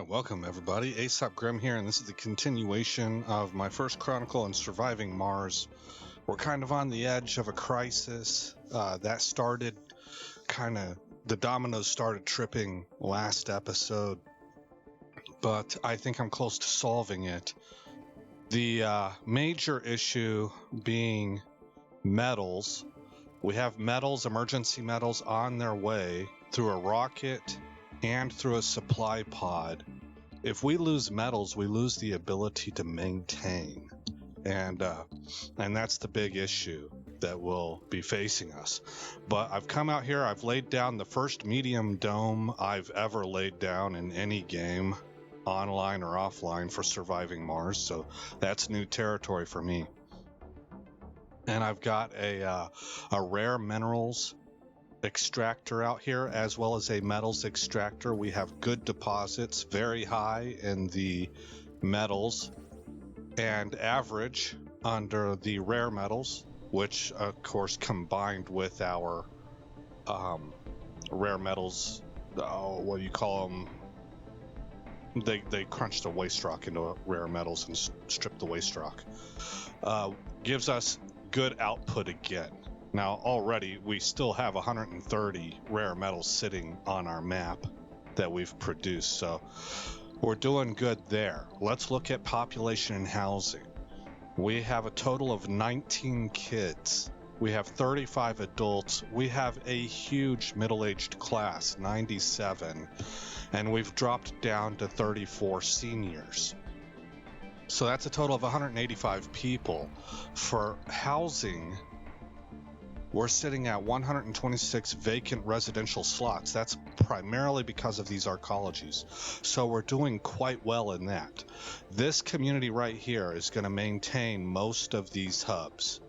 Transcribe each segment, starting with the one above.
Alright, welcome everybody. Aesop Grim here, and this is the continuation of my first Chronicle on surviving Mars. We're kind of on the edge of a crisis. That started the dominoes started tripping last episode, but I think I'm close to solving it. The major issue being metals. We have metals, emergency metals, on their way through a rocket and through a supply pod. If we lose metals, we lose the ability to maintain, and that's the big issue that will be facing us. But I've come out here, I've laid down the first medium dome I've ever laid down in any game, online or offline, for surviving Mars, so that's new territory for me. And I've got a rare minerals extractor out here, as well as a metals extractor. We have good deposits, very high in the metals and average under the rare metals, which of course combined with our rare metals, what do you call them? They crunch the waste rock into rare metals and strip the waste rock. Gives us good output again. Now, already, we still have 130 rare metals sitting on our map that we've produced, so we're doing good there. Let's look at population and housing. We have a total of 19 kids. We have 35 adults. We have a huge middle-aged class, 97, and we've dropped down to 34 seniors. So that's a total of 185 people. For housing, we're sitting at 126 vacant residential slots. That's primarily because of these arcologies. So we're doing quite well in that. This community right here is going to maintain most of these hubs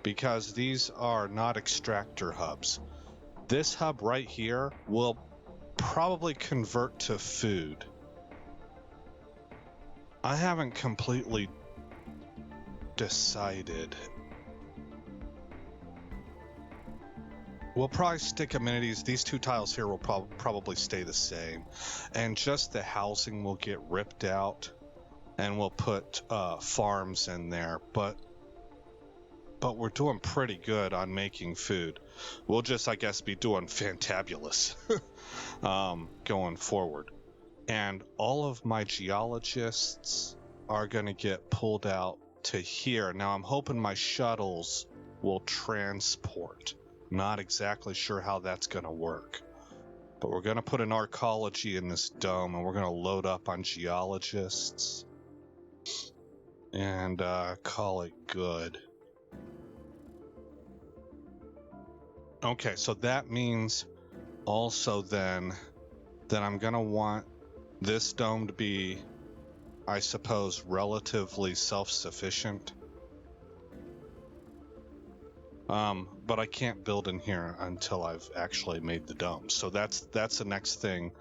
because these are not extractor hubs. This hub right here will probably convert to food. I haven't completely decided. We'll probably stick amenities. These two tiles here will probably stay the same, and just the housing will get ripped out, and we'll put farms in there. But we're doing pretty good on making food. We'll just, I guess, be doing fantabulous going forward. And all of my geologists are going to get pulled out to here. Now I'm hoping my shuttles will transport. Not exactly sure how that's going to work, but we're going to put an arcology in this dome, and we're going to load up on geologists and call it good. Okay, so that means also then that I'm going to want this dome to be, I suppose, relatively self-sufficient. But I can't build in here until I've actually made the dome. So that's the next thing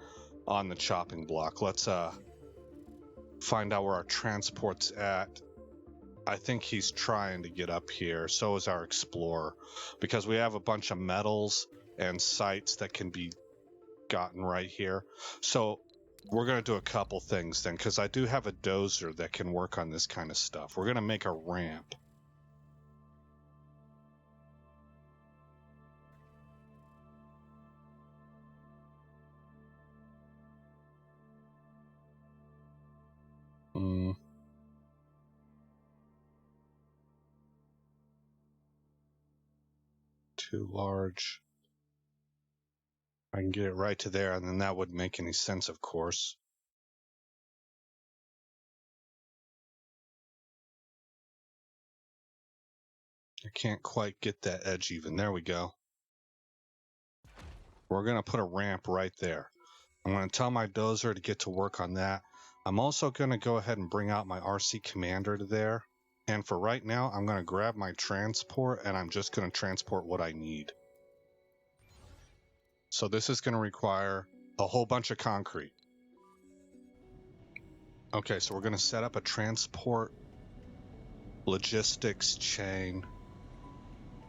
on the chopping block. Let's find out where our transport's at. I think he's trying to get up here. So is our explorer, because we have a bunch of metals and sites that can be gotten right here. So we're going to do a couple things then, because I do have a dozer that can work on this kind of stuff. We're going to make a ramp. Too large. I can get it right to there, and then that wouldn't make any sense, of course. I can't quite get that edge even. There we go. We're going to put a ramp right there. I'm going to tell my dozer to get to work on that. I'm also going to go ahead and bring out my RC commander to there. And for right now, I'm going to grab my transport, and I'm just going to transport what I need. So this is going to require a whole bunch of concrete. Okay, so we're going to set up a transport logistics chain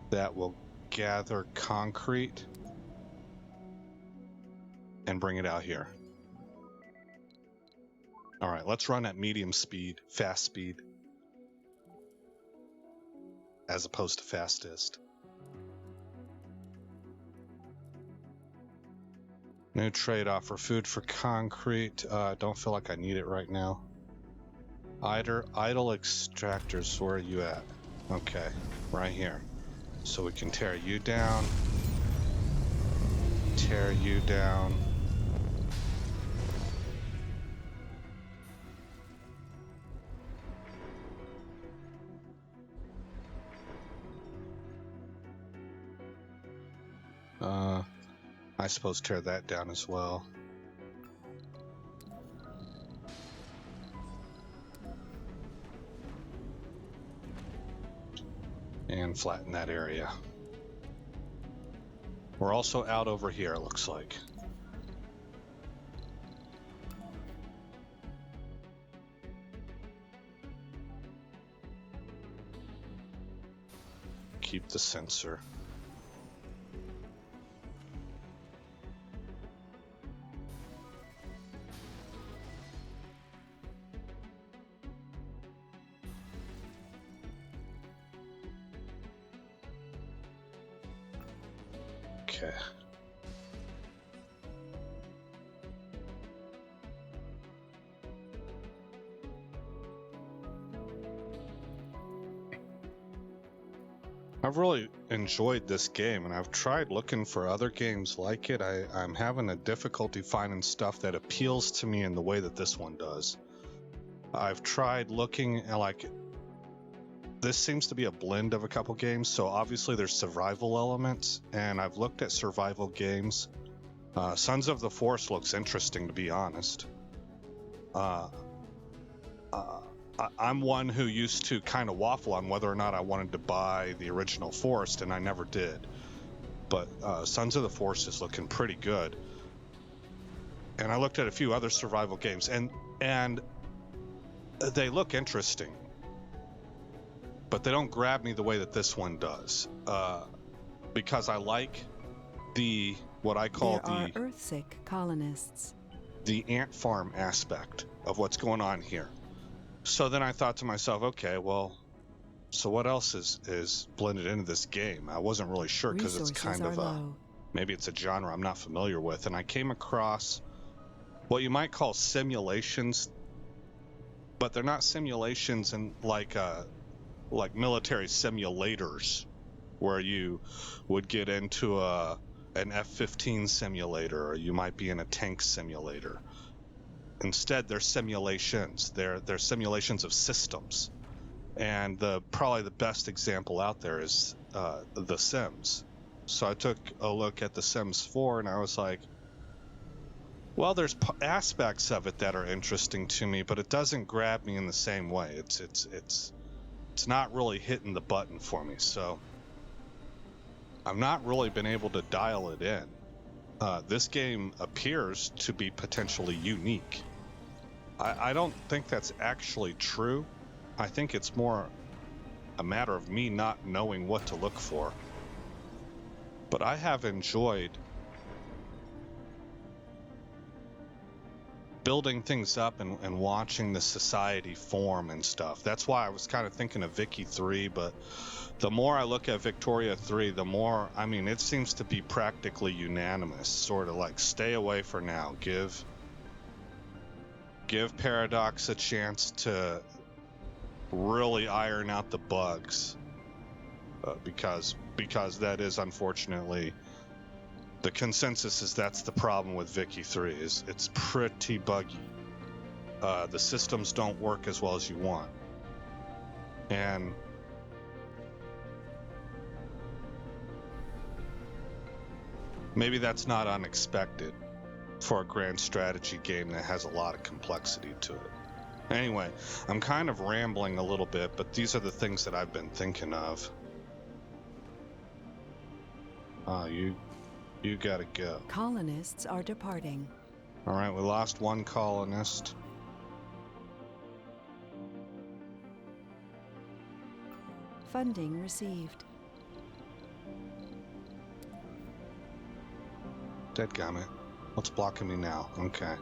that will gather concrete and bring it out here. All right, let's run at medium speed, fast speed, as opposed to fastest. New trade offer, food for concrete. Don't feel like I need it right now. Idle extractors, where are you at? Okay, right here. So we can tear you down. Tear you down. I suppose tear that down as well. And flatten that area. We're also out over here, it looks like. Keep the sensor. Okay. I've really enjoyed this game, and I've tried looking for other games like it. I'm having a difficulty finding stuff that appeals to me in the way that this one does. I've tried looking at, like, this seems to be a blend of a couple games, so obviously there's survival elements, and I've looked at survival games. Sons of the Forest looks interesting, to be honest. I'm one who used to kind of waffle on whether or not I wanted to buy the original Forest, and I never did. But Sons of the Forest is looking pretty good. And I looked at a few other survival games, and they look interesting. But they don't grab me the way that this one does. Because I like what I call there are Earthsick colonists. The ant farm aspect of what's going on here. So then I thought to myself, okay, well, so what else is blended into this game? I wasn't really sure because it's kind of maybe it's a genre I'm not familiar with. And I came across what you might call simulations, but they're not simulations in like military simulators where you would get into an F-15 simulator, or you might be in a tank simulator. Instead, they're simulations. They're simulations of systems. And probably the best example out there is The Sims. So I took a look at The Sims 4, and I was like, well, there's aspects of it that are interesting to me, but it doesn't grab me in the same way. It's not really hitting the button for me. So I've not really been able to dial it in. This game appears to be potentially unique. I don't think that's actually true. I think it's more a matter of me not knowing what to look for. But I have enjoyed building things up and watching the society form and stuff. That's why I was kind of thinking of Vicky 3, but the more I look at Victoria 3, the more, I mean, it seems to be practically unanimous, sort of like stay away for now. Give Paradox a chance to really iron out the bugs, because that is unfortunately the consensus is that's the problem with Vicky 3 is it's pretty buggy. The systems don't work as well as you want, and maybe that's not unexpected for a grand strategy game that has a lot of complexity to it. Anyway, I'm kind of rambling a little bit, but these are the things that I've been thinking of. You gotta go. Colonists are departing. All right, we lost one colonist. Funding received. Dadgummit. What's blocking me now? Okay.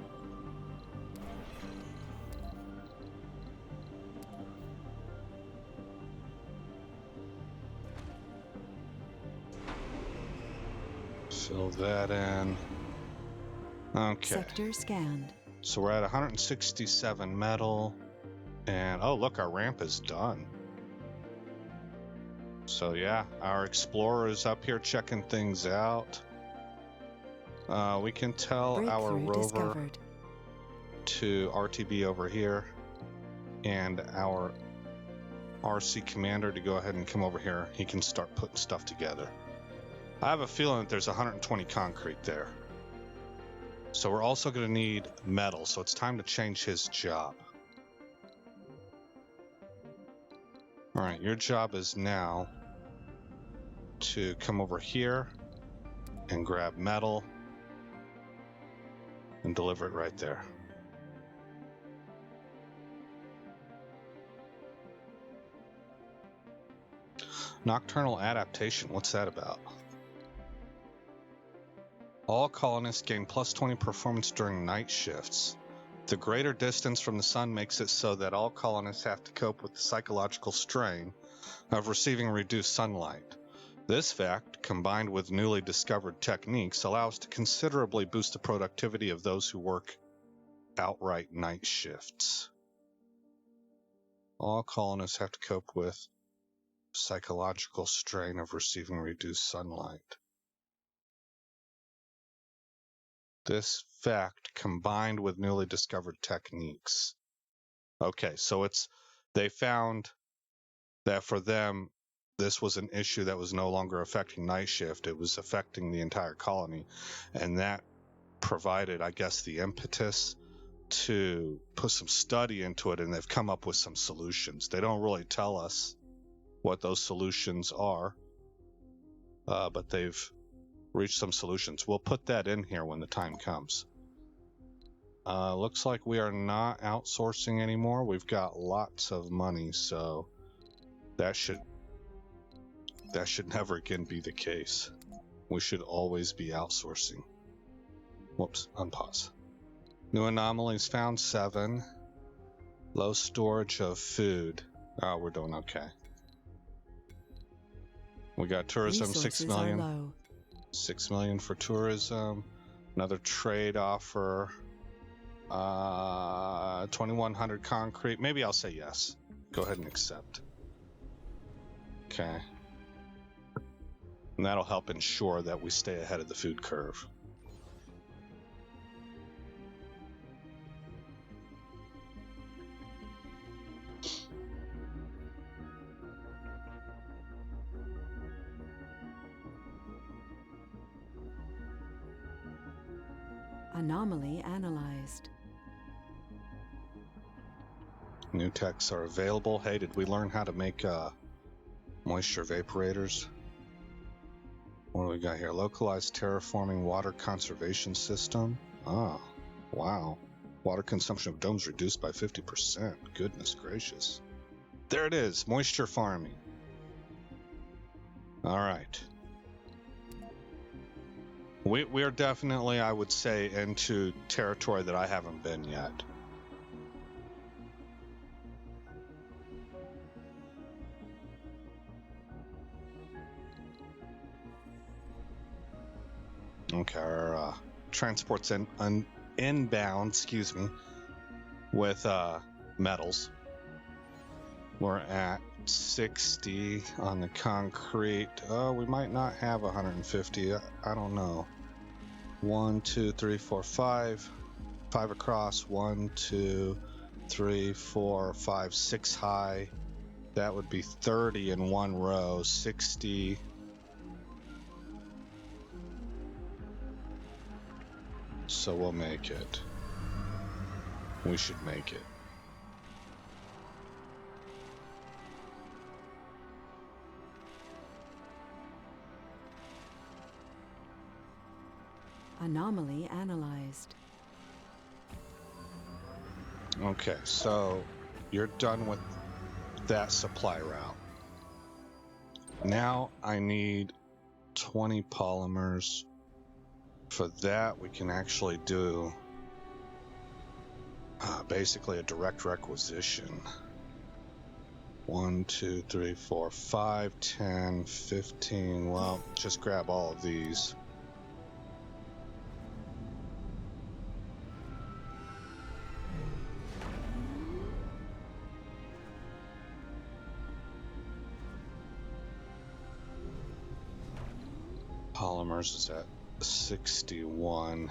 Fill that in. Okay. Sector scanned. So we're at 167 metal. And oh, look, our ramp is done. So yeah, our explorer is up here checking things out. We can tell our Breakthrough rover discovered. to RTB over here, and our RC commander to go ahead and come over here. He can start putting stuff together. I have a feeling that there's 120 concrete there. So we're also going to need metal, so it's time to change his job. All right, your job is now to come over here and grab metal and deliver it right there. Nocturnal adaptation, what's that about? All colonists gain plus 20 performance during night shifts. The greater distance from the sun makes it so that all colonists have to cope with the psychological strain of receiving reduced sunlight. This fact, combined with newly discovered techniques, allows to considerably boost the productivity of those who work outright night shifts. All colonists have to cope with psychological strain of receiving reduced sunlight. This fact combined with newly discovered techniques. Okay, so they found that for them, this was an issue that was no longer affecting night shift. It was affecting the entire colony. And that provided, I guess, the impetus to put some study into it, and they've come up with some solutions. They don't really tell us what those solutions are, but they've reached some solutions. We'll put that in here when the time comes. Looks like we are not outsourcing anymore. We've got lots of money, so that should never again be the case. We should always be outsourcing. Whoops, unpause. New anomalies found 7. Low storage of food. Oh, we're doing okay. We got tourism, Resources 6 million. are low. 6 million for tourism. Another trade offer. 2100 concrete. Maybe I'll say yes. Go ahead and accept. Okay. And that'll help ensure that we stay ahead of the food curve. Anomaly analyzed. New techs are available. Hey, did we learn how to make moisture vaporators? What do we got here? Localized terraforming water conservation system. Oh, wow. Water consumption of domes reduced by 50%. Goodness gracious. There it is, moisture farming. All right. We're definitely, I would say, into territory that I haven't been yet. Okay, our transport's inbound, with metals. We're at 60 on the concrete. Oh, we might not have 150. I don't know. 1, 2, 3, 4, 5. 5 across. 1, 2, 3, 4, 5, 6 high. That would be 30 in one row. 60. So we'll make it. We should make it. Anomaly analyzed. Okay, so you're done with that supply route. Now I need 20 polymers. For that, we can actually do basically a direct requisition. 1, 2, 3, 4, 5, 10, 15. Well, just grab all of these. Polymers is at 61.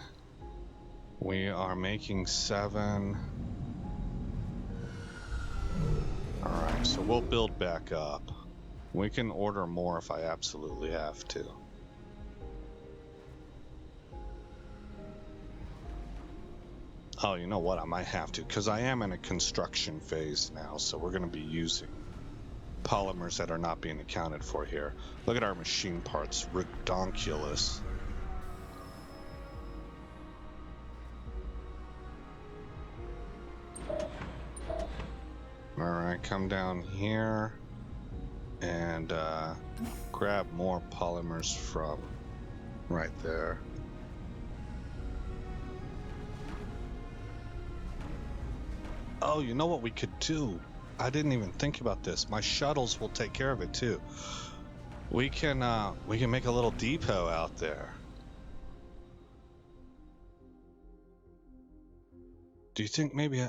We are making 7. Alright, so we'll build back up. We can order more if I absolutely have to. Oh, you know what? I might have to, because I am in a construction phase now, so we're going to be using polymers that are not being accounted for here. Look at our machine parts, redonkulous. Alright, come down here and grab more polymers from right there. Oh, you know what we could do? I didn't even think about this. My shuttles will take care of it too. We can make a little depot out there. Do you think maybe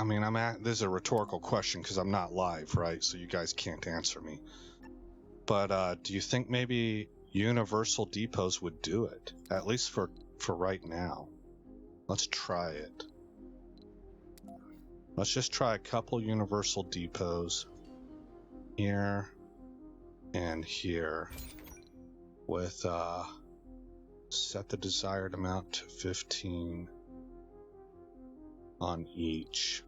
this is a rhetorical question because I'm not live, right? So you guys can't answer me. But do you think maybe universal depots would do it? At least for right now. Let's try it. Let's just try a couple universal depots here and here with set the desired amount to 15 on each.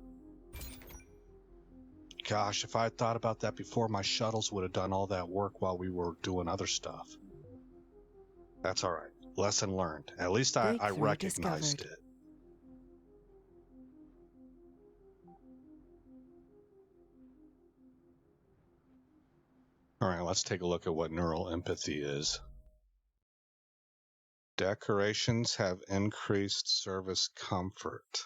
Gosh, if I had thought about that before, my shuttles would have done all that work while we were doing other stuff. That's all right. Lesson learned. At least I recognized it. All right, let's take a look at what neural empathy is. Decorations have increased service comfort.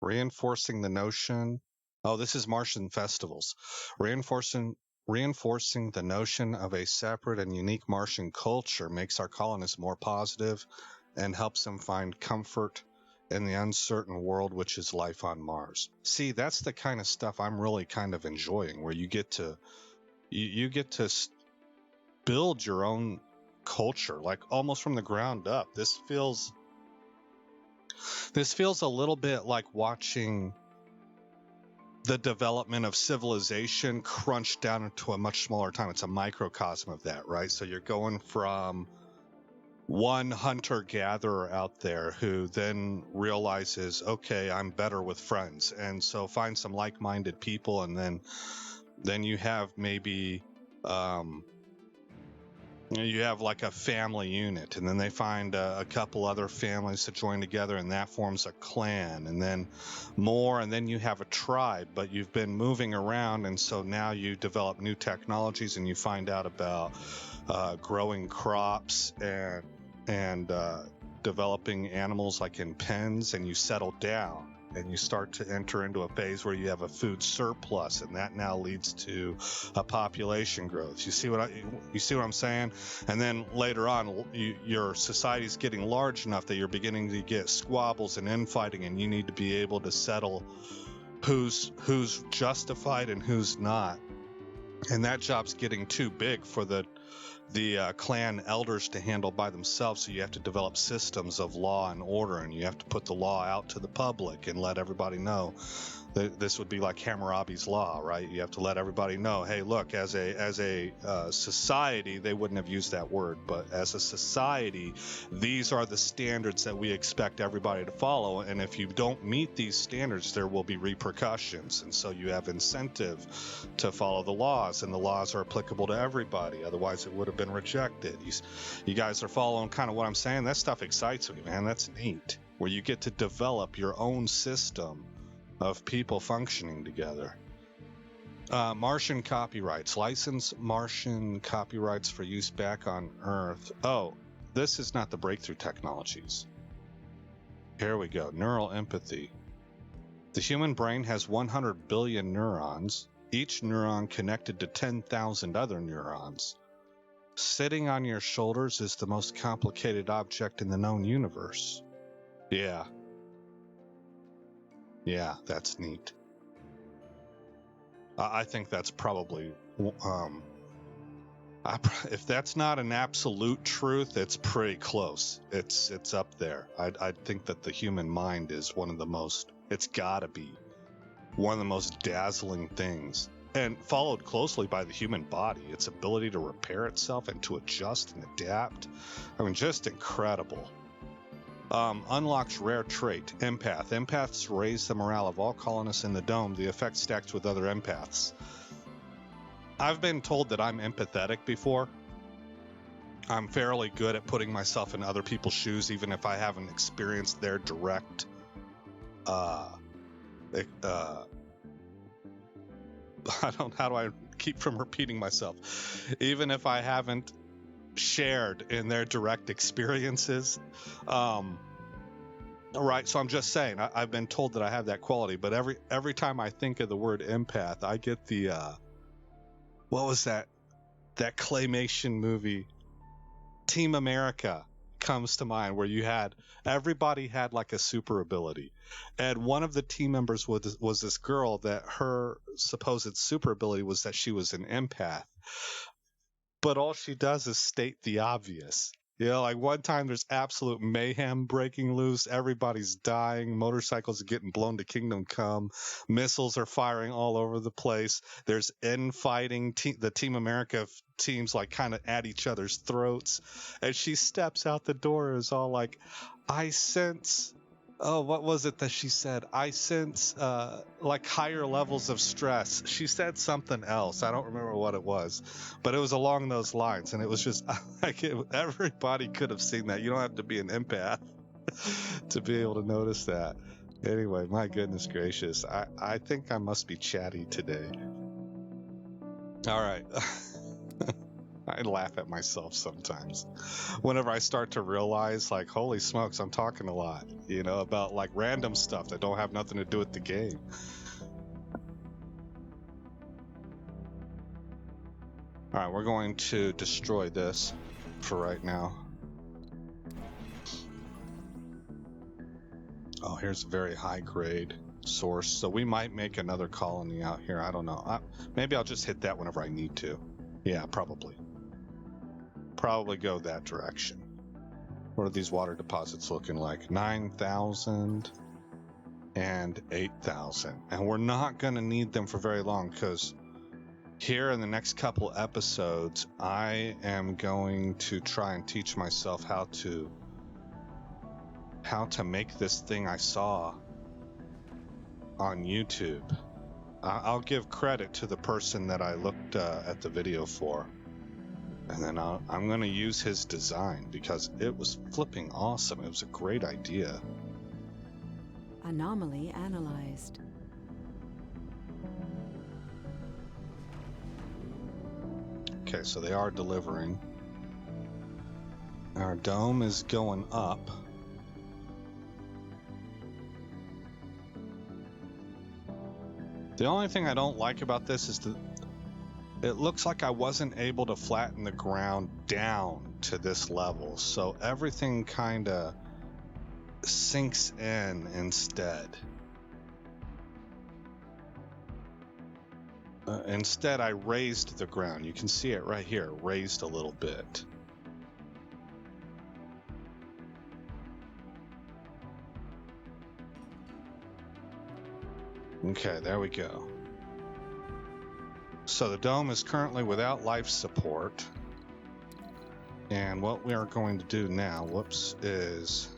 Reinforcing the notion... Oh, this is Martian festivals. Reinforcing the notion of a separate and unique Martian culture makes our colonists more positive and helps them find comfort in the uncertain world which is life on Mars. See, that's the kind of stuff I'm really kind of enjoying, where you get to build your own culture, like almost from the ground up. This feels a little bit like watching the development of civilization crunched down into a much smaller time. It's a microcosm of that, right? So you're going from one hunter-gatherer out there who then realizes, okay, I'm better with friends, and so find some like-minded people, and then you have maybe you have like a family unit, and then they find a couple other families to join together, and that forms a clan, and then more, and then you have a tribe. But you've been moving around, and so now you develop new technologies, and you find out about growing crops and developing animals like in pens, and you settle down. And you start to enter into a phase where you have a food surplus, and that now leads to a population growth. You see what I'm saying? And then later on, your society's getting large enough that you're beginning to get squabbles and infighting, and you need to be able to settle who's justified and who's not. And that job's getting too big for the clan elders to handle by themselves, so you have to develop systems of law and order, and you have to put the law out to the public and let everybody know. This would be like Hammurabi's law, right? You have to let everybody know, hey, look, as a society, they wouldn't have used that word, but as a society, these are the standards that we expect everybody to follow, and if you don't meet these standards, there will be repercussions, and so you have incentive to follow the laws, and the laws are applicable to everybody, otherwise it would have been rejected. You guys are following kind of what I'm saying? That stuff excites me, man. That's neat, where you get to develop your own system of people functioning together. Martian copyrights. License Martian copyrights for use back on Earth. Oh, this is not the breakthrough technologies. Here we go. Neural empathy. The human brain has 100 billion neurons, each neuron connected to 10,000 other neurons. Sitting on your shoulders is the most complicated object in the known universe. Yeah, that's neat. I think that's probably If that's not an absolute truth, it's pretty close. It's up there. I think that the human mind is one of the most, it's gotta be one of the most dazzling things, and followed closely by the human body, its ability to repair itself and to adjust and adapt. I mean, just incredible. Unlocks rare trait, empath. Empaths raise the morale of all colonists in the dome. The effect stacks with other empaths. I've been told that I'm empathetic before. I'm fairly good at putting myself in other people's shoes, even if I haven't experienced their direct how do I keep from repeating myself? Even if I haven't shared in their direct experiences. Right, so I'm just saying, I've been told that I have that quality, but every time I think of the word empath, I get the what was that claymation movie, Team America, comes to mind, where everybody had like a super ability, and one of the team members was this girl that her supposed super ability was that she was an empath, but all she does is state the obvious. You know, like one time there's absolute mayhem breaking loose. Everybody's dying. Motorcycles are getting blown to Kingdom Come. Missiles are firing all over the place. There's infighting. The Team America teams like kind of at each other's throats. And she steps out the door and is all like, I sense... Oh, what was it that she said? I sense like higher levels of stress. She said something else. I don't remember what it was, but it was along those lines. And it was just like everybody could have seen that. You don't have to be an empath to be able to notice that. Anyway, my goodness gracious. I think I must be chatty today. All right. I laugh at myself sometimes whenever I start to realize, like, holy smokes, I'm talking a lot, you know, about like random stuff that don't have nothing to do with the game. All right, we're going to destroy this for right now. Oh, here's a very high grade source, so we might make another colony out here. I don't know. Maybe I'll just hit that whenever I need to. Yeah, probably go that direction. What are these water deposits looking like? 9,000 and 8,000. And we're not going to need them for very long, because here in the next couple episodes, I am going to try and teach myself how to make this thing I saw on YouTube. I'll give credit to the person that I looked at the video for. And then I'm going to use his design because it was flipping awesome. It was a great idea. Anomaly analyzed. Okay, so they are delivering. Our dome is going up. The only thing I don't like about this is that it looks like I wasn't able to flatten the ground down to this level, so everything kind of sinks in instead. Instead, I raised the ground. You can see it right here, raised a little bit. Okay, there we go. So the dome is currently without life support. And what we are going to do now, is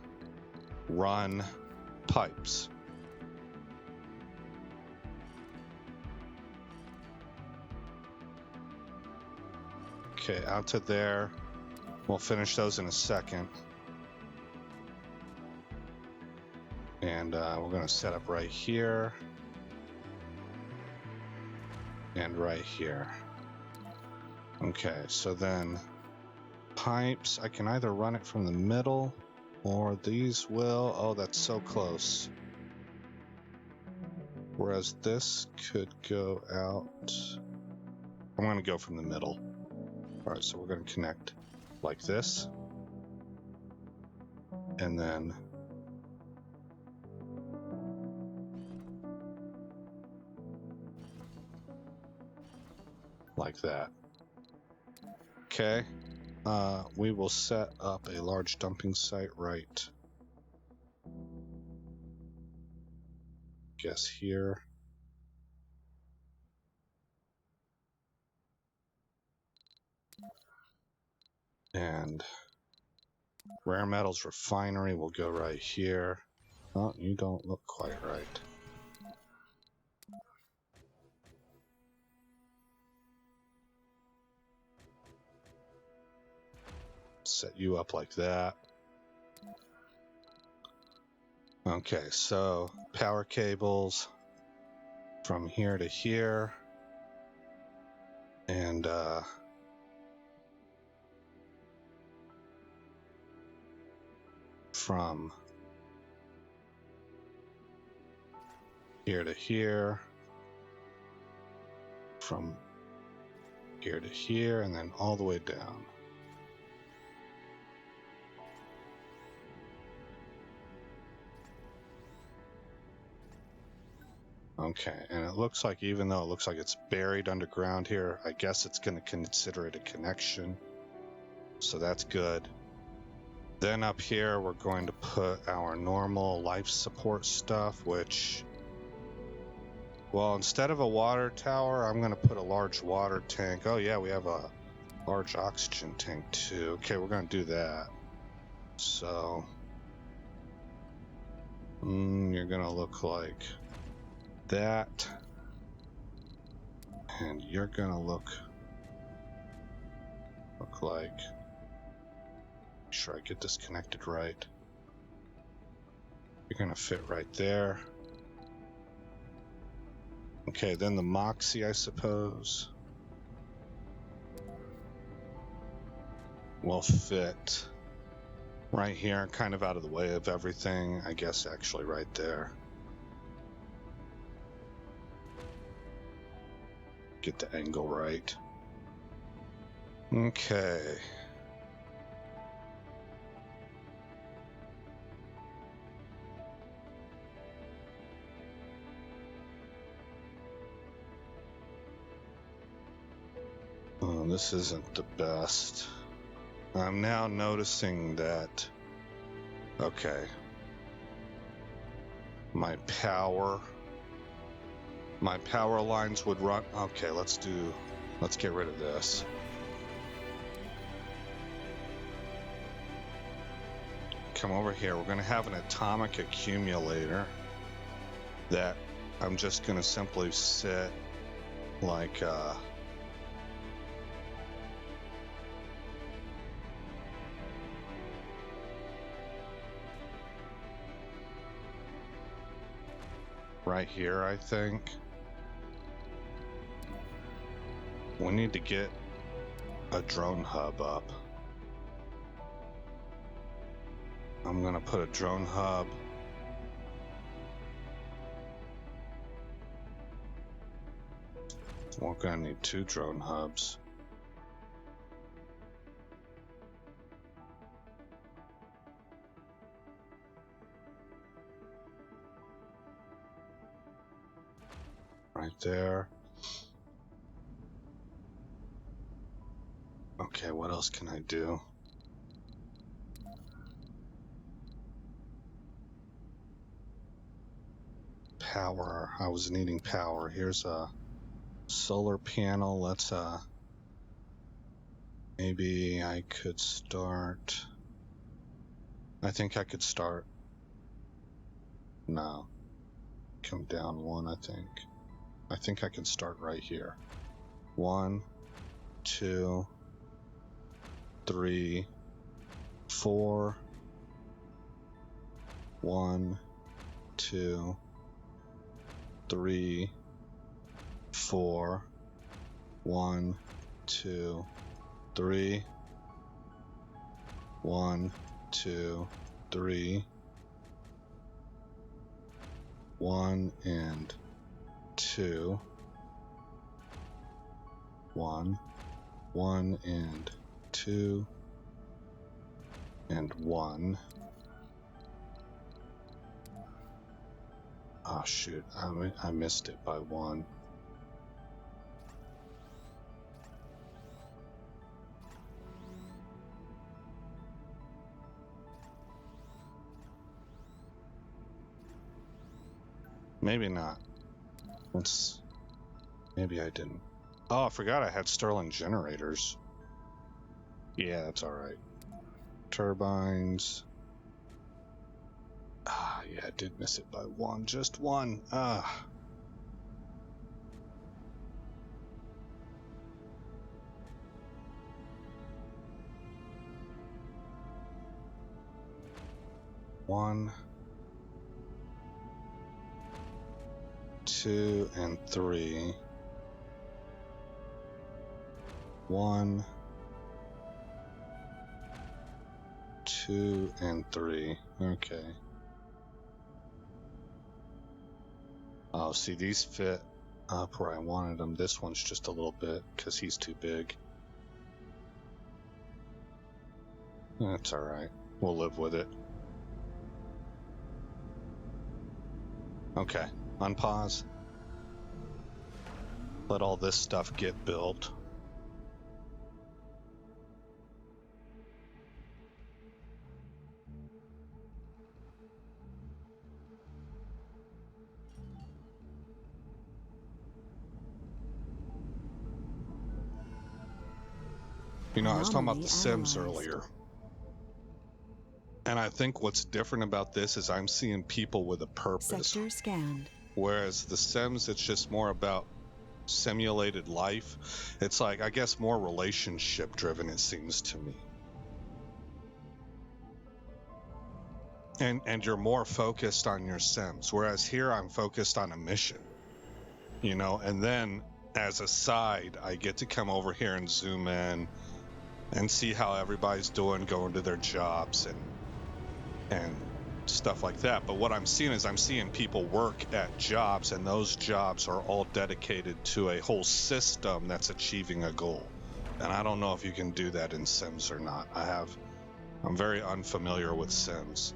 run pipes. Okay, out to there. We'll finish those in a second. And we're going to set up right here. And right here. Okay, so then pipes, I can either run it from the middle or these will. Oh, that's so close. Whereas this could go out. I'm going to go from the middle. All right, so we're going to connect like this. And then like that. Okay. We will set up a large dumping site right, guess here. And rare metals refinery will go right here. Oh, you don't look quite right. Set you up like that. Okay, so power cables from here to here, and from here to here, from here to here, and then all the way down. Okay, and it looks like, even though it looks like it's buried underground here, I guess it's going to consider it a connection. So that's good. Then up here, we're going to put our normal life support stuff, which, well, instead of a water tower, I'm going to put a large water tank. Oh yeah, we have a large oxygen tank too. Okay, we're going to do that. So, you're going to look like that. And you're going to look like, make sure I get this connected right. You're going to fit right there. Okay, then the Moxie, I suppose, will fit right here, kind of out of the way of everything. I guess actually right there. Get the angle right. Okay. Oh, this isn't the best. I'm now noticing that, okay, my power lines would run. Okay, let's get rid of this. Come over here. We're going to have an atomic accumulator that I'm just going to simply sit like right here, I think. We need to get a drone hub up. I'm gonna put a drone hub we're gonna need 2 drone hubs. Right there. Okay, what else can I do? Power. I was needing power. Here's a solar panel. Let's maybe I could start. I think I could start. No. Come down 1, I think. I think I can start right here. 1, 2, 3, 4. 1, 2, 3, 4. 1, 2, 3. 1, 2, 3. 1 and 2. 1. 1 and 2. And 1. Oh shoot, I missed it by 1. Maybe not. Maybe I didn't. Oh, I forgot I had Stirling generators. Yeah, that's alright. Turbines. Ah, yeah, I did miss it by one. Just one. Ah. One, 2, and 3. 1, 2, and 3. Okay. Oh, see, these fit up where I wanted them. This one's just a little bit because he's too big. That's alright. We'll live with it. Okay. Unpause. Let all this stuff get built. You know, I was talking about the Sims earlier. And I think what's different about this is I'm seeing people with a purpose. Sector scanned. Whereas the Sims, it's just more about simulated life. It's like, I guess, more relationship driven, it seems to me. And you're more focused on your Sims. Whereas here I'm focused on a mission. You know, and then as a side, I get to come over here and zoom in and see how everybody's doing, going to their jobs and stuff like that. But what I'm seeing is I'm seeing people work at jobs, and those jobs are all dedicated to a whole system that's achieving a goal. And I don't know if you can do that in Sims or not. I'm very unfamiliar with Sims.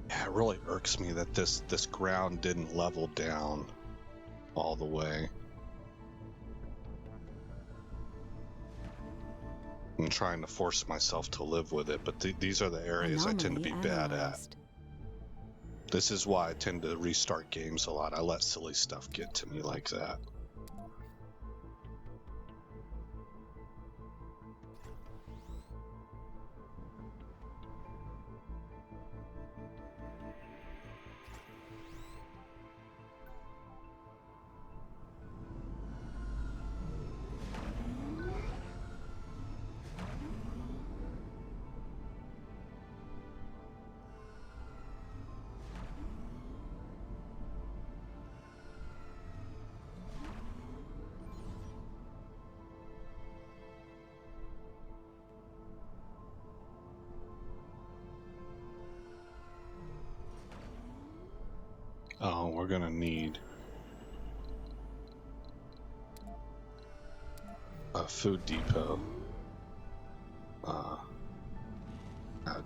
Yeah, it really irks me that this ground didn't level down all the way. I'm trying to force myself to live with it, but these are the areas I tend to be bad at. This is why I tend to restart games a lot. I let silly stuff get to me like that. Oh, we're gonna need a food depot. I'd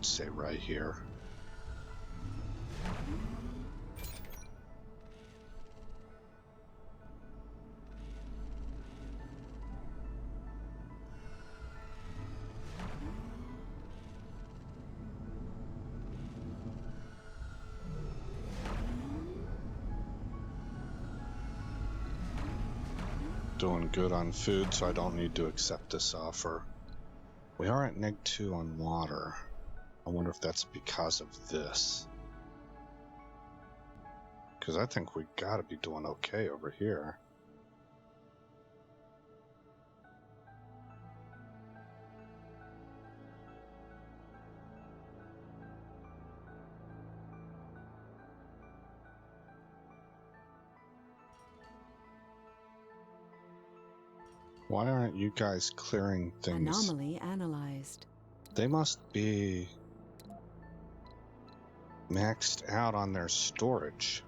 say right here. Doing good on food, so I don't need to accept this offer. We are at -2 on water. I wonder if that's because of this. Because I think we gotta be doing okay over here. Why aren't you guys clearing things? Anomaly analyzed. They must be maxed out on their storage.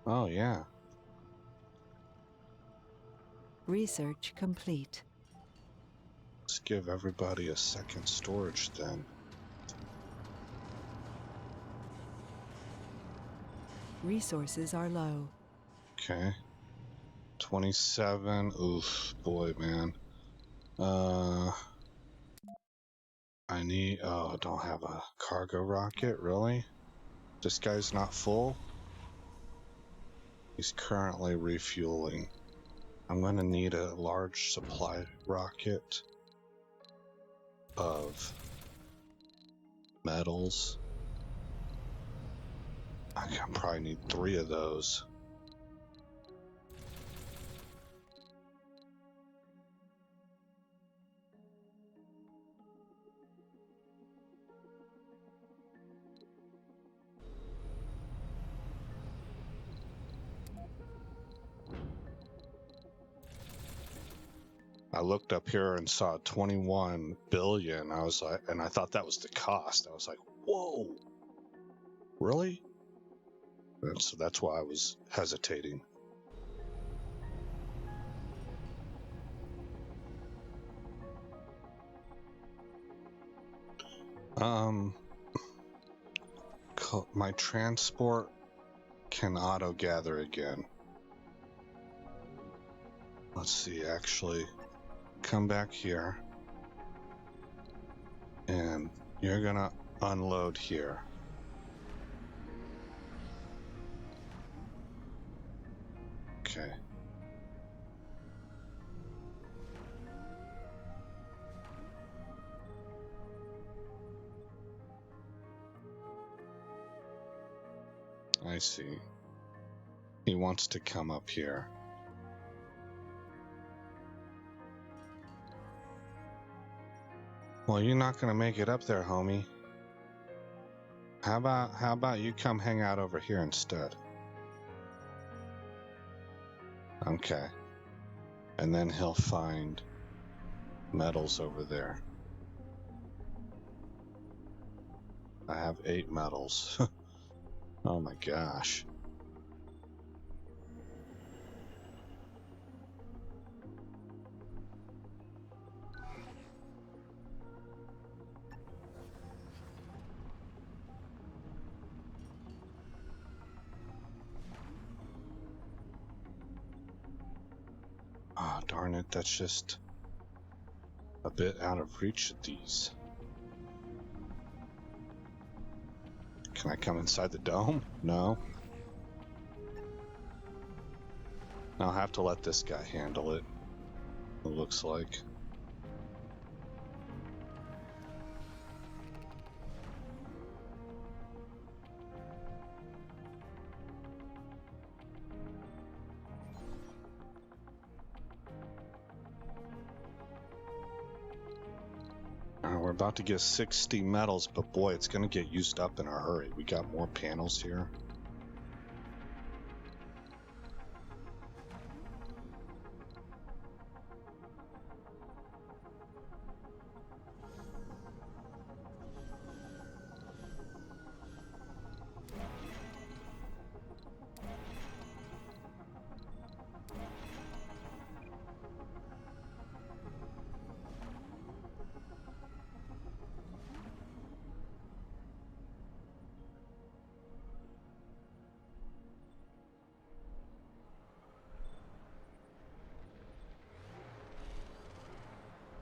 Oh, yeah. Research complete. Let's give everybody a second storage then. Resources are low. Okay. 27. Oof, boy, man. I need. Oh, I don't have a cargo rocket. Really? This guy's not full? He's currently refueling. I'm going to need a large supply rocket of metals. I can probably need 3 of those. I looked up here and saw 21 billion. I was like, and I thought that was the cost. I was like, whoa, really? And so that's why I was hesitating. My transport can auto gather again. Let's see, actually, come back here and you're gonna unload here. Okay. I see. He wants to come up here. Well, you're not gonna make it up there, homie. How about you come hang out over here instead? Okay. And then he'll find metals over there. I have 8 metals. Oh my gosh. Ah, oh, darn it, that's just a bit out of reach of these. Can I come inside the dome? No. I'll have to let this guy handle it looks like. We're about to get 60 metals, but boy, it's going to get used up in a hurry. We got more panels here.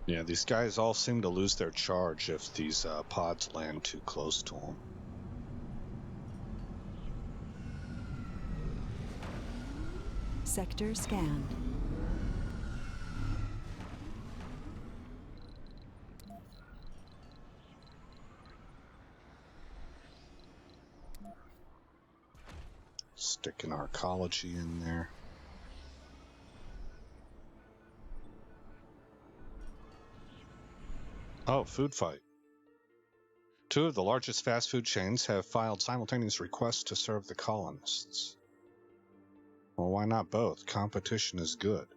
Yeah, these guys all seem to lose their charge if these pods land too close to them. Sector scanned. Stick an arcology in there. Oh, food fight. 2 of the largest fast food chains have filed simultaneous requests to serve the colonists. Well, why not both? Competition is good.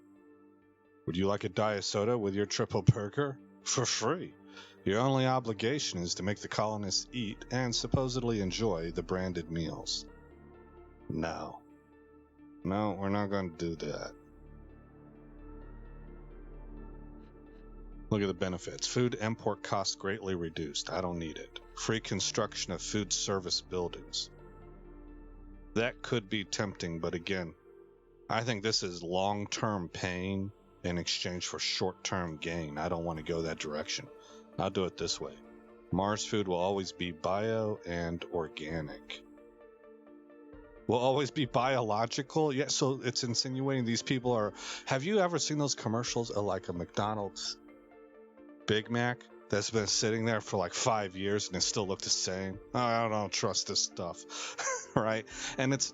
Would you like a diet soda with your triple burger? For free. Your only obligation is to make the colonists eat and supposedly enjoy the branded meals. No. No, we're not going to do that. Look at the benefits. Food import costs greatly reduced. I don't need it. Free construction of food service buildings. That could be tempting, but again, I think this is long-term pain in exchange for short-term gain. I don't want to go that direction. I'll do it this way. Mars food will always be bio and organic. Will always be biological? Yeah, so it's insinuating these people are... Have you ever seen those commercials of like a McDonald's Big Mac that's been sitting there for like 5 years and it still looked the same? Oh, I don't trust this stuff. Right? And it's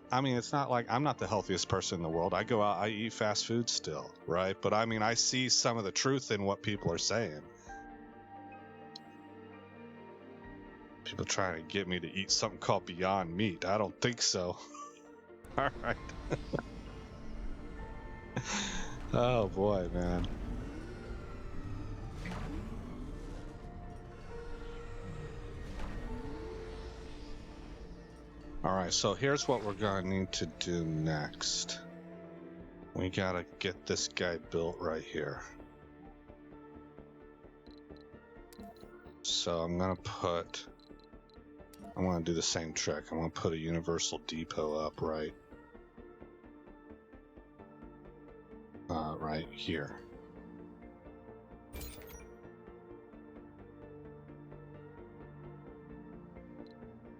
not like I'm not the healthiest person in the world. I go out, I eat fast food still, right? But I mean, I see some of the truth in what people are saying. People trying to get me to eat something called Beyond Meat. I don't think so. All right. Oh boy, man. All right, so here's what we're gonna need to do next. We gotta get this guy built right here. So I'm gonna do the same trick. I'm gonna put a universal depot up right here.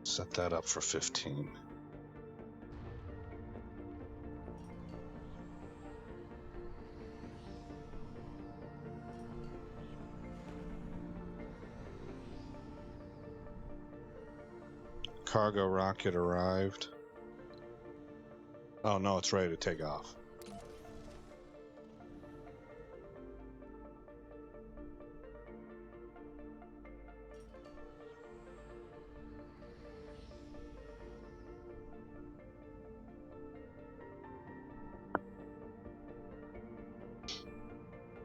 Set that up for 15. Cargo rocket arrived. Oh no, it's ready to take off.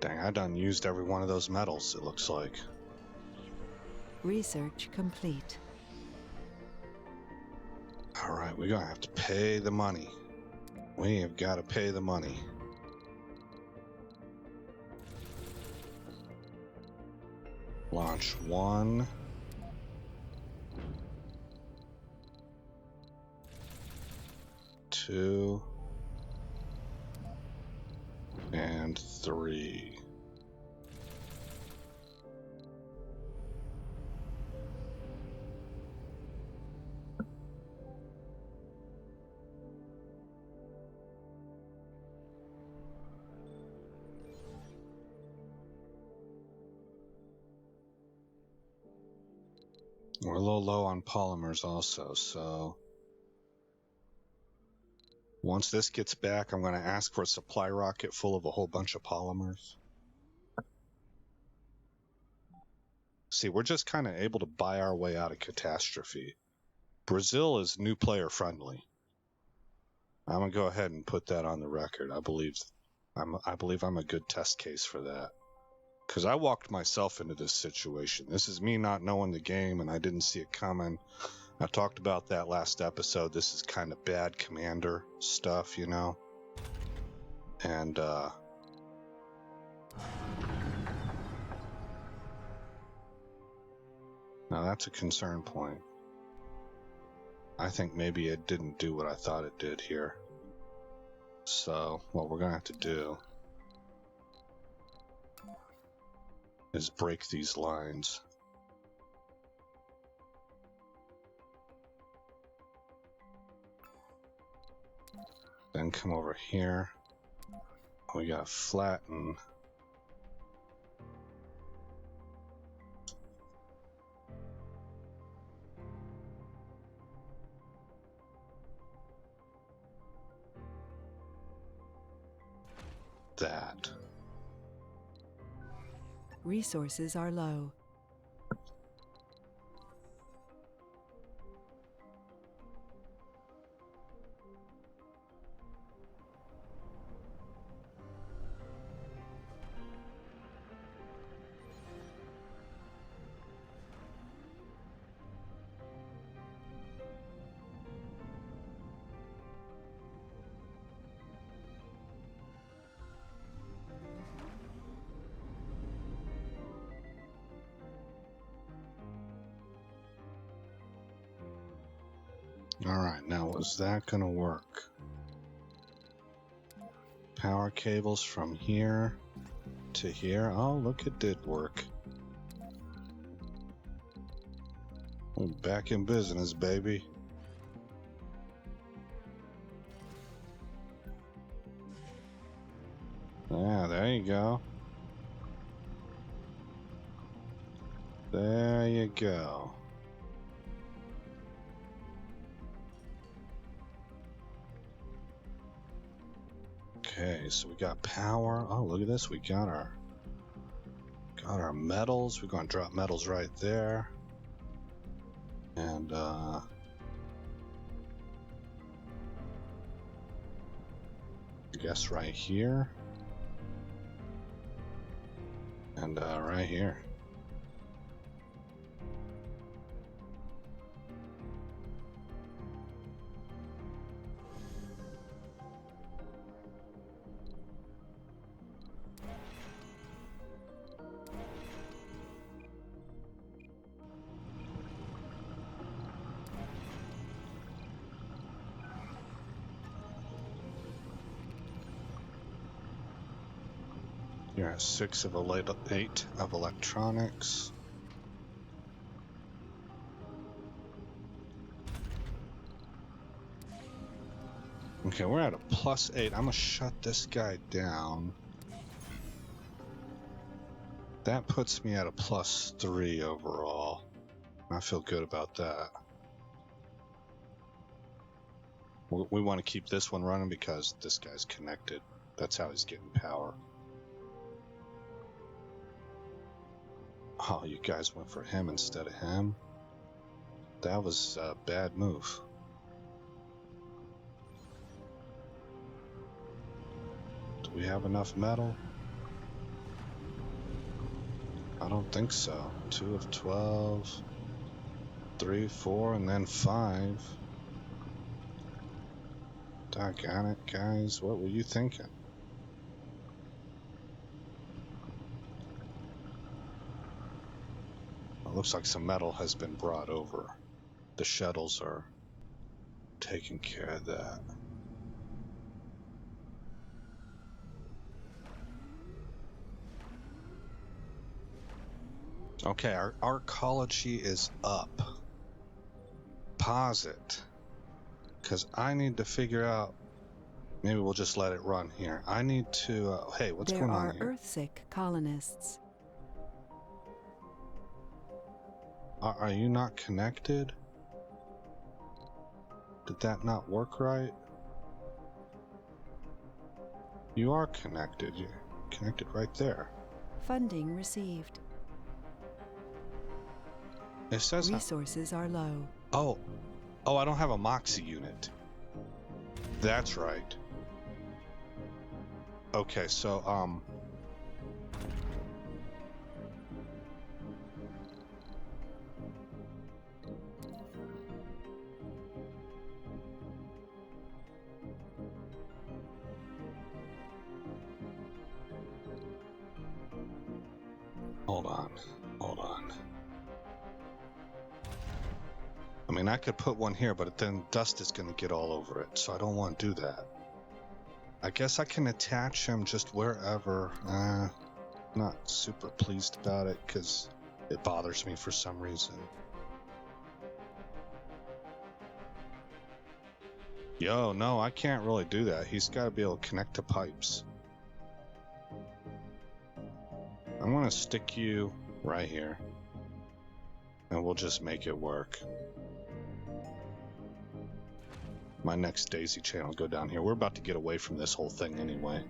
Dang, I done used every one of those metals, it looks like. Research complete. Alright, we're gonna have to pay the money. We have got to pay the money. Launch 1. 2. And 3. We're a little low on polymers also, so once this gets back, I'm going to ask for a supply rocket full of a whole bunch of polymers. See, we're just kind of able to buy our way out of catastrophe. Brazil is new player friendly. I'm going to go ahead and put that on the record. I believe I'm a good test case for that. Because I walked myself into this situation. This is me not knowing the game, and I didn't see it coming. I talked about that last episode. This is kind of bad commander stuff, you know? And, now that's a concern point. I think maybe it didn't do what I thought it did here. So, what we're going to have to do is break these lines. Then come over here. We got flatten. That. Resources are low. Alright, now was that gonna work? Power cables from here to here. Oh, look, it did work. We're back in business, baby. Yeah, there you go. There you go. Okay, so we got power. Oh, look at this. We got our metals. We're going to drop metals right there. And I guess right here. And right here. You're at 6 of 8 of electronics. Okay, we're at a +8. I'm gonna shut this guy down. That puts me at a +3 overall. I feel good about that. We want to keep this one running because this guy's connected. That's how he's getting power. Oh, you guys went for him instead of him? That was a bad move. Do we have enough metal? I don't think so. 2 of 12. 3, 4, and then 5. Doggone it, guys. What were you thinking? It looks like some metal has been brought over. The shuttles are taking care of that. Okay, our arcology is up. Pause it. Because I need to figure out... Maybe we'll just let it run here. I need to... hey, what's going on here? There are Earth-sick colonists. Are you not connected? Did that not work right? You are connected. You're connected right there. Funding received. It says... Resources are low. Oh, I don't have a Moxie unit. That's right. Okay, so, hold on. I mean, I could put one here, but then dust is going to get all over it, so I don't want to do that. I guess I can attach him just wherever. Not super pleased about it, because it bothers me for some reason. Yo, no, I can't really do that. He's got to be able to connect to pipes. I'm going to stick you right here, and we'll just make it work. My next daisy chain will go down here. We're about to get away from this whole thing anyway.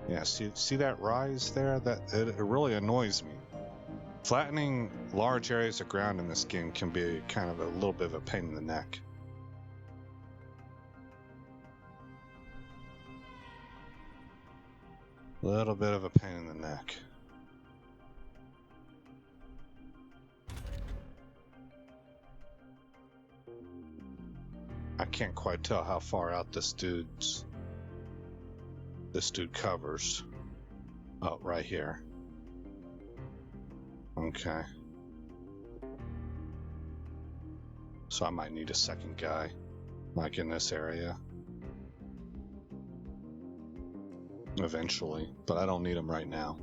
Yeah, see that rise there? It really annoys me. Flattening large areas of ground in this game can be kind of a little bit of a pain in the neck. Little bit of a pain in the neck. I can't quite tell how far out this dude covers. Oh, right here. Okay. So I might need a second guy, like in this area. Eventually, but I don't need him right now.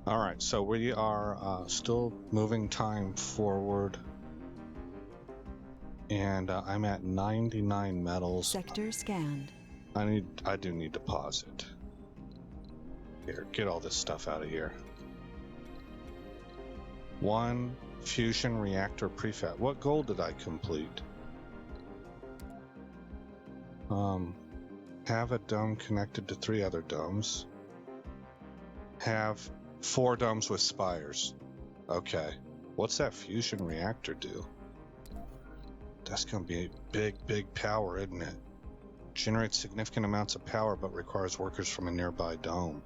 Alright, so we are still moving time forward. And I'm at 99 metals. Sector scanned. I do need deposit. Here, get all this stuff out of here. 1 fusion reactor prefab. What goal did I complete? Have a dome connected to 3 other domes. Have 4 domes with spires. Okay. What's that fusion reactor do? That's gonna be big power, isn't it? Generates significant amounts of power, but requires workers from a nearby dome.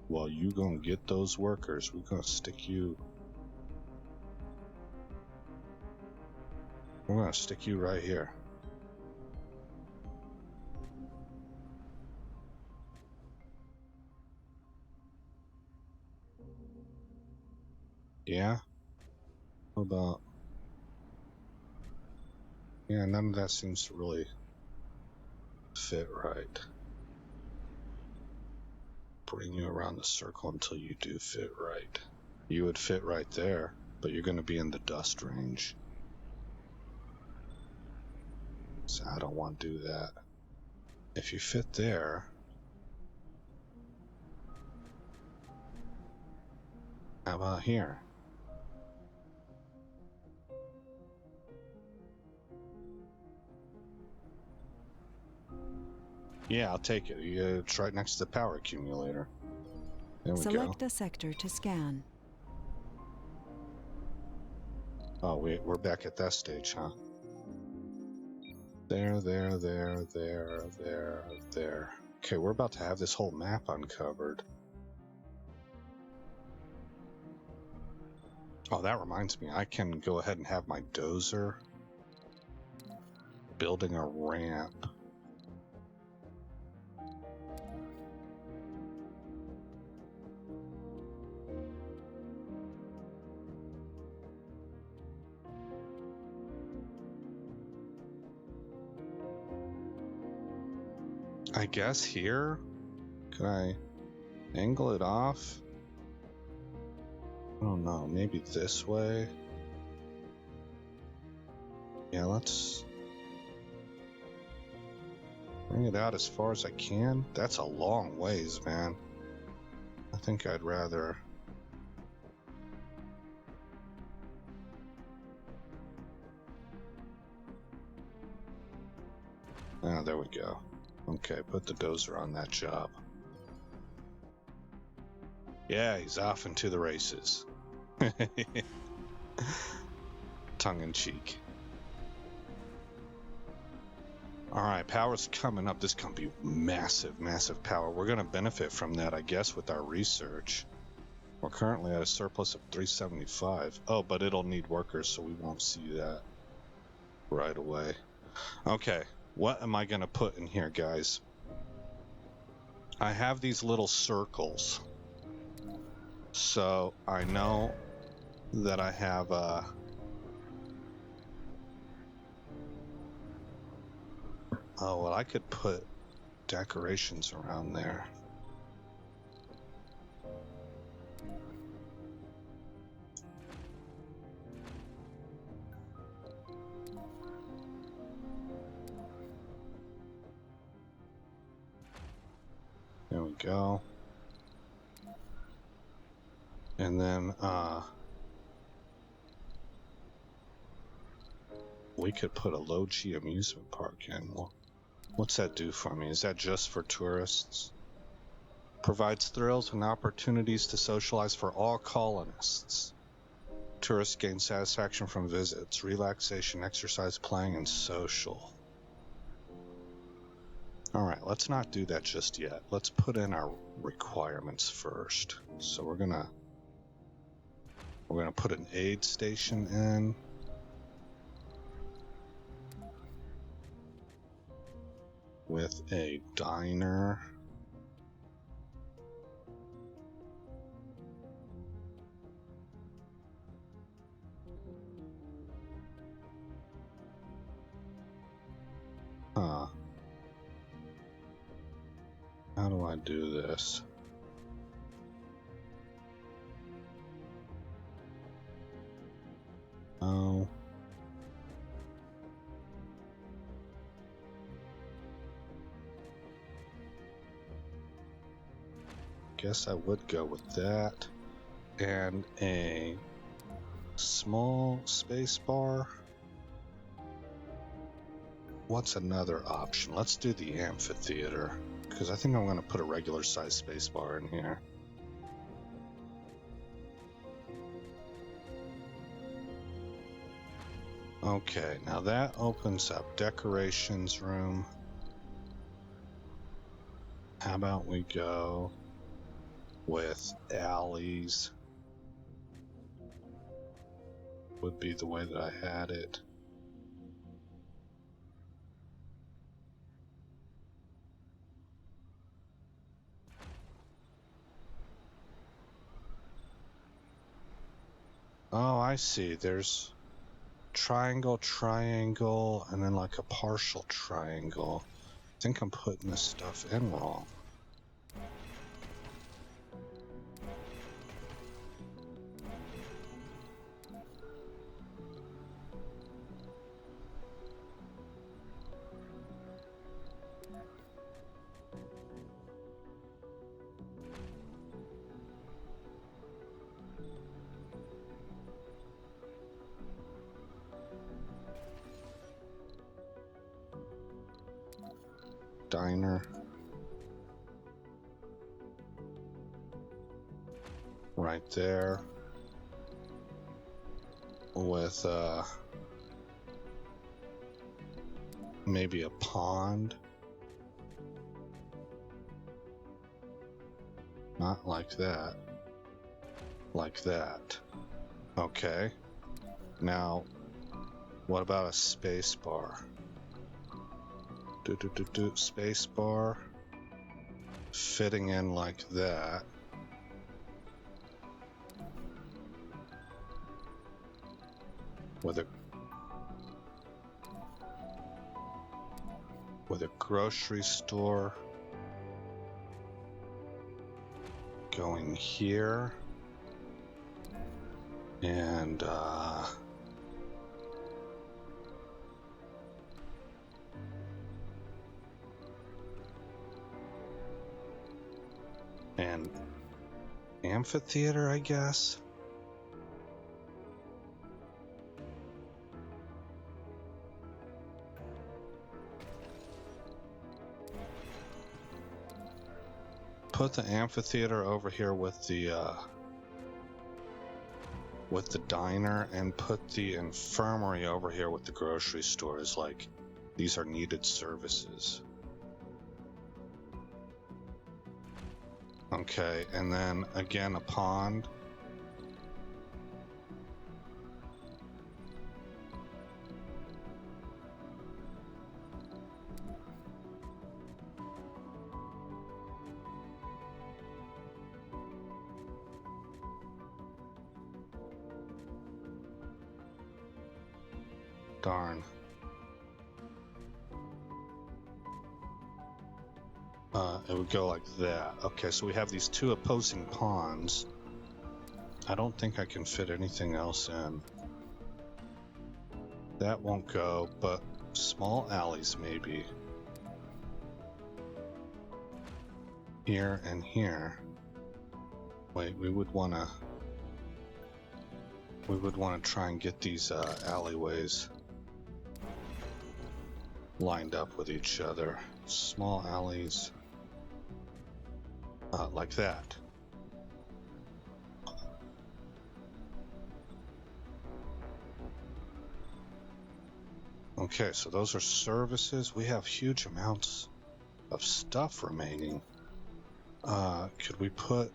Well, you gonna get those workers. We're gonna stick you. We're gonna stick you right here. Yeah? What about... Yeah, none of that seems to really fit right. Bring you around the circle until you do fit right. You would fit right there, but you're going to be in the dust range. So I don't want to do that. If you fit there... How about here? Yeah, I'll take it. It's right next to the power accumulator. There we Select go. a sector to scan. Oh, we're back at that stage, huh? There. Okay, we're about to have this whole map uncovered. Oh, that reminds me. I can go ahead and have my dozer building a ramp. I guess here? Can I angle it off? I don't know, maybe this way? Yeah, let's bring it out as far as I can. That's a long ways, man. I think I'd rather... Ah, there we go. Okay, put the dozer on that job. Yeah, he's off into the races. Tongue in cheek. Alright, power's coming up. This is going to be massive power. We're going to benefit from that, I guess, with our research. We're currently at a surplus of 375. Oh, but it'll need workers, so we won't see that right away. Okay, what am I going to put in here, guys? I have these little circles. So I know that I have oh, well, I could put decorations around there. There we go. And then we could put a low-G amusement park in. Well, what's that do for me? Is that just for tourists? Provides thrills and opportunities to socialize for all colonists. Tourists gain satisfaction from visits, relaxation, exercise, playing, and social. Alright, let's not do that just yet. Let's put in our requirements first. So we're gonna put an aid station in. With a diner. How do I do this? Oh. Guess I would go with that. And a small space bar. What's another option? Let's do the amphitheater, because I think I'm going to put a regular size space bar in here. Okay, now that opens up decorations room. How about we go with alleys? Would be the way that I had it. Oh, I see. There's triangle, triangle, and then like a partial triangle. I think I'm putting this stuff in wrong. Diner. Right there. With maybe a pond. Not like that. Like that. Okay. Now, what about a space bar? Space bar. Fitting in like that. With a grocery store going here, and amphitheater, I guess. Put the amphitheater over here with the diner, and put the infirmary over here with the grocery stores. Like, these are needed services. Okay, and then again a pond. Darn. It would go like that. Okay, so we have these two opposing ponds. I don't think I can fit anything else in. That won't go, but small alleys maybe. Here and here. Wait, we would want to try and get these alleyways lined up with each other. Small alleys. Like that. Okay, so those are services. We have huge amounts of stuff remaining. Could we put...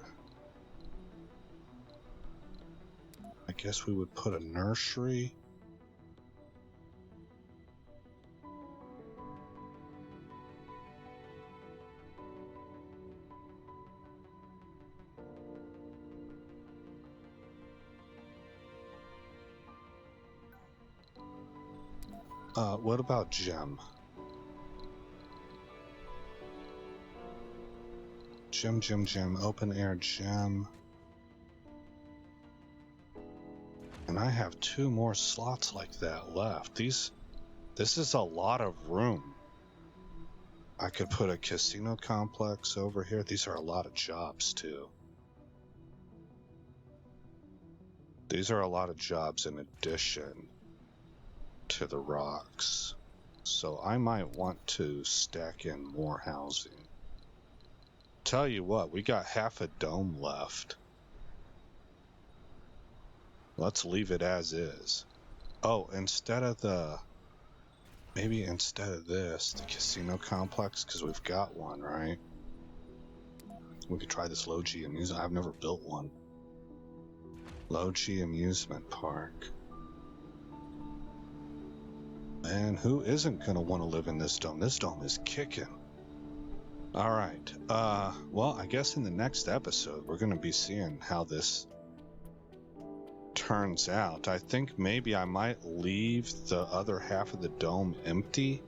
I guess we would put a nursery. What about gem? Gym, open air gym. And I have 2 more slots like that left. This is a lot of room. I could put a casino complex over here. These are a lot of jobs too. These are a lot of jobs in addition to the rocks. So I might want to stack in more housing. Tell you what, we got half a dome left. Let's leave it as is. Oh, maybe instead of this, the casino complex, because we've got one, right? We could try this low-G amusement. I've never built one. Low-G amusement park. And who isn't going to want to live in this dome? This dome is kicking. All right. Well, I guess in the next episode, we're going to be seeing how this turns out. I think maybe I might leave the other half of the dome empty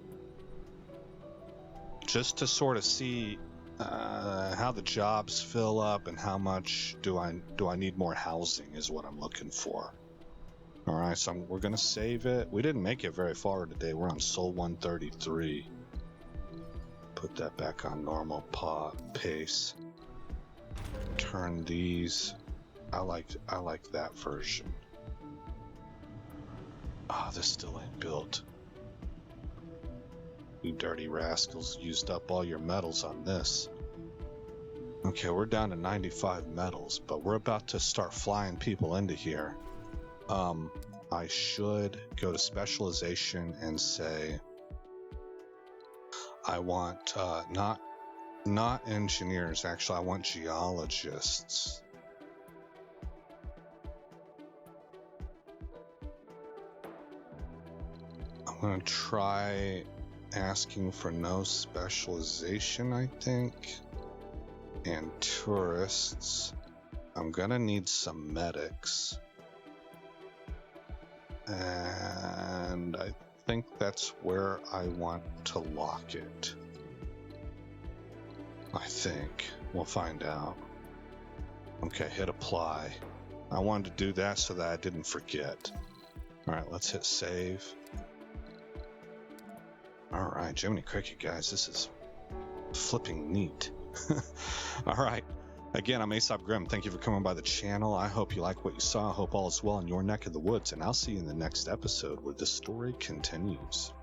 just to sort of see how the jobs fill up and how much do I need more housing is what I'm looking for. All right, so we're gonna save it. We didn't make it very far today. We're on Soul 133. Put that back on normal pace. Turn these. I like that version. This still ain't built. You dirty rascals used up all your metals on this. Okay, we're down to 95 metals, but we're about to start flying people into here. I should go to specialization and say I want not engineers, actually I want geologists. I'm gonna try asking for no specialization, I think, and tourists. I'm gonna need some medics, and I think that's where I want to lock it. I think. We'll find out. Okay, hit apply. I wanted to do that so that I didn't forget. Alright, let's hit save. Alright, Jiminy Cricket, guys, this is flipping neat. Alright, again, I'm Aesop Grimm. Thank you for coming by the channel. I hope you like what you saw. I hope all is well in your neck of the woods, and I'll see you in the next episode where the story continues.